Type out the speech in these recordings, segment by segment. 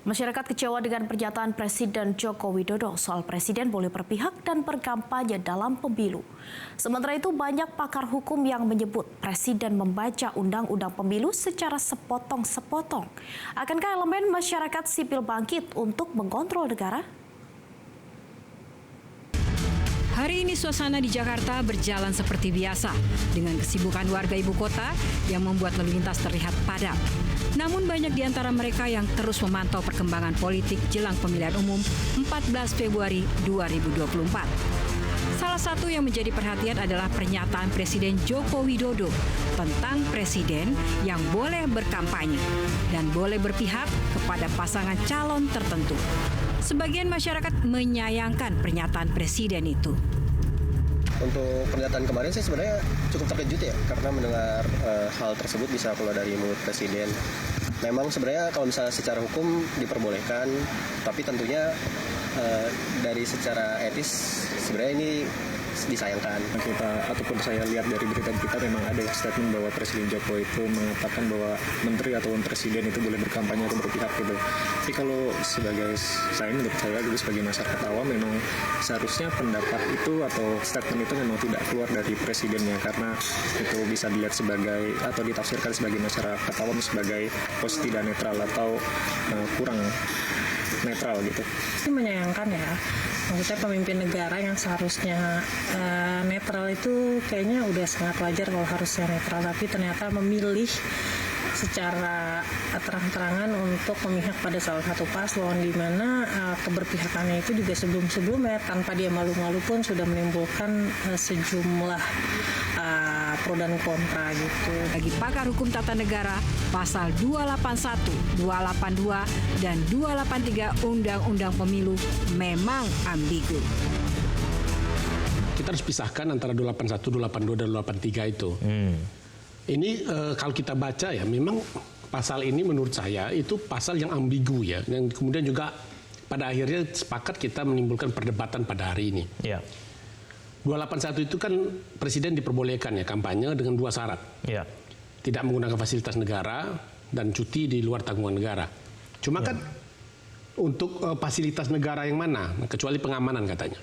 Masyarakat kecewa dengan pernyataan Presiden Joko Widodo soal presiden boleh berpihak dan berkampanye dalam pemilu. Sementara itu banyak pakar hukum yang menyebut presiden membaca undang-undang pemilu secara sepotong-sepotong. Akankah elemen masyarakat sipil bangkit untuk mengontrol negara? Hari ini suasana di Jakarta berjalan seperti biasa dengan kesibukan warga ibu kota yang membuat lalu lintas terlihat padat. Namun banyak di antara mereka yang terus memantau perkembangan politik jelang pemilihan umum 14 Februari 2024. Salah satu yang menjadi perhatian adalah pernyataan Presiden Joko Widodo tentang presiden yang boleh berkampanye dan boleh berpihak kepada pasangan calon tertentu. Sebagian masyarakat menyayangkan pernyataan presiden itu. Untuk pernyataan kemarin saya sebenarnya cukup terkejut ya, karena mendengar hal tersebut bisa keluar dari mulut presiden. Memang sebenarnya kalau misalnya secara hukum diperbolehkan, tapi tentunya dari secara etis sebenarnya ini disayangkan. Kita ataupun saya lihat dari berita kita memang ada statement bahwa Presiden Joko itu mengatakan bahwa menteri atau presiden itu boleh berkampanye atau berpihak gitu. Tapi kalau menurut saya gitu sebagai masyarakat awam memang seharusnya pendapat itu atau statement itu memang tidak keluar dari presidennya, karena itu bisa dilihat sebagai atau ditafsirkan sebagai masyarakat awam sebagai tidak netral atau kurang netral gitu. Ini menyayangkan ya. Maksudnya pemimpin negara yang seharusnya netral itu kayaknya udah sangat wajar kalau harusnya netral, tapi ternyata memilih secara terang-terangan untuk memihak pada salah satu paslon, di mana keberpihakannya itu juga sebelum-sebelumnya tanpa dia malu-malu pun sudah menimbulkan sejumlah pro dan kontra gitu. Bagi pakar hukum tata negara, pasal 281, 282, dan 283 Undang-Undang Pemilu memang ambigu. Kita harus pisahkan antara 281, 282, dan 283 itu. Ini kalau kita baca ya, memang pasal ini menurut saya itu pasal yang ambigu ya, dan kemudian juga pada akhirnya sepakat kita menimbulkan perdebatan pada hari ini. Ya. 281 itu kan presiden diperbolehkan ya kampanye dengan dua syarat. Ya. Tidak menggunakan fasilitas negara dan cuti di luar tanggungan negara. Cuma kan untuk fasilitas negara yang mana? Kecuali pengamanan katanya.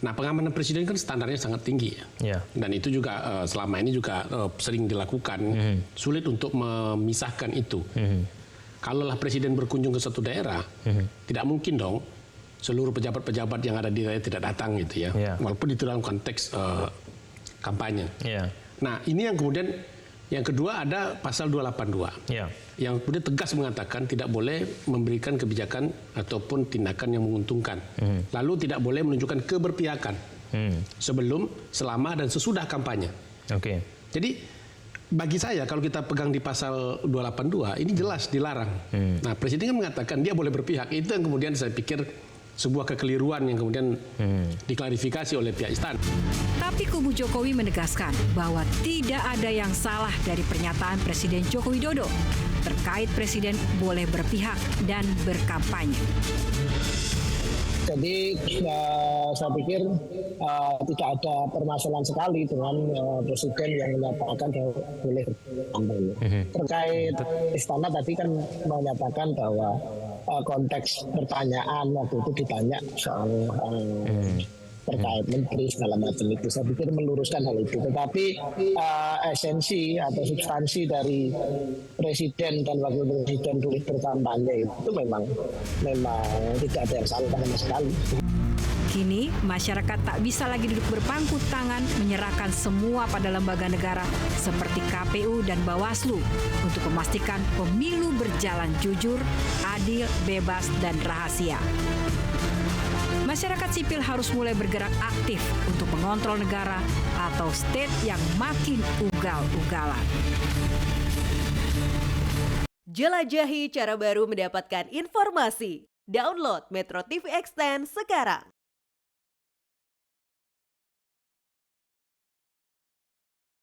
Nah, pengamanan presiden kan standarnya sangat tinggi ya. Dan itu juga selama ini juga sering dilakukan. Sulit untuk memisahkan itu. Kalaulah presiden berkunjung ke suatu daerah, tidak mungkin dong seluruh pejabat-pejabat yang ada di daerah tidak datang gitu ya. Walaupun itu dalam konteks kampanye. Nah, ini yang kemudian yang kedua ada pasal 282. Yang kemudian tegas mengatakan tidak boleh memberikan kebijakan ataupun tindakan yang menguntungkan. Lalu tidak boleh menunjukkan keberpihakan sebelum, selama, dan sesudah kampanye. Jadi bagi saya kalau kita pegang di pasal 282 ini jelas dilarang. Nah, presiden kan mengatakan dia boleh berpihak. Itu yang kemudian saya pikir sebuah kekeliruan yang kemudian diklarifikasi oleh pihak istana. Tapi kubu Jokowi menegaskan bahwa tidak ada yang salah dari pernyataan Presiden Joko Widodo terkait presiden boleh berpihak dan berkampanye. Jadi saya pikir tidak ada permasalahan sekali dengan presiden yang menyatakan bahwa boleh berkampanye. Terkait istana tadi kan menyatakan bahwa konteks pertanyaan waktu itu ditanya soal terkait menteri segala macam itu. Saya pikir meluruskan hal itu. Tetapi esensi atau substansi dari presiden dan wakil presiden boleh berkampanye itu memang tidak ada yang salah sama sekali. Kini, masyarakat tak bisa lagi duduk berpangku tangan menyerahkan semua pada lembaga negara seperti KPU dan Bawaslu untuk memastikan pemilu berjalan jujur, adil, bebas, dan rahasia. Masyarakat sipil harus mulai bergerak aktif untuk mengontrol negara atau state yang makin ugal-ugalan. Jelajahi cara baru mendapatkan informasi. Download Metro TV Extend sekarang.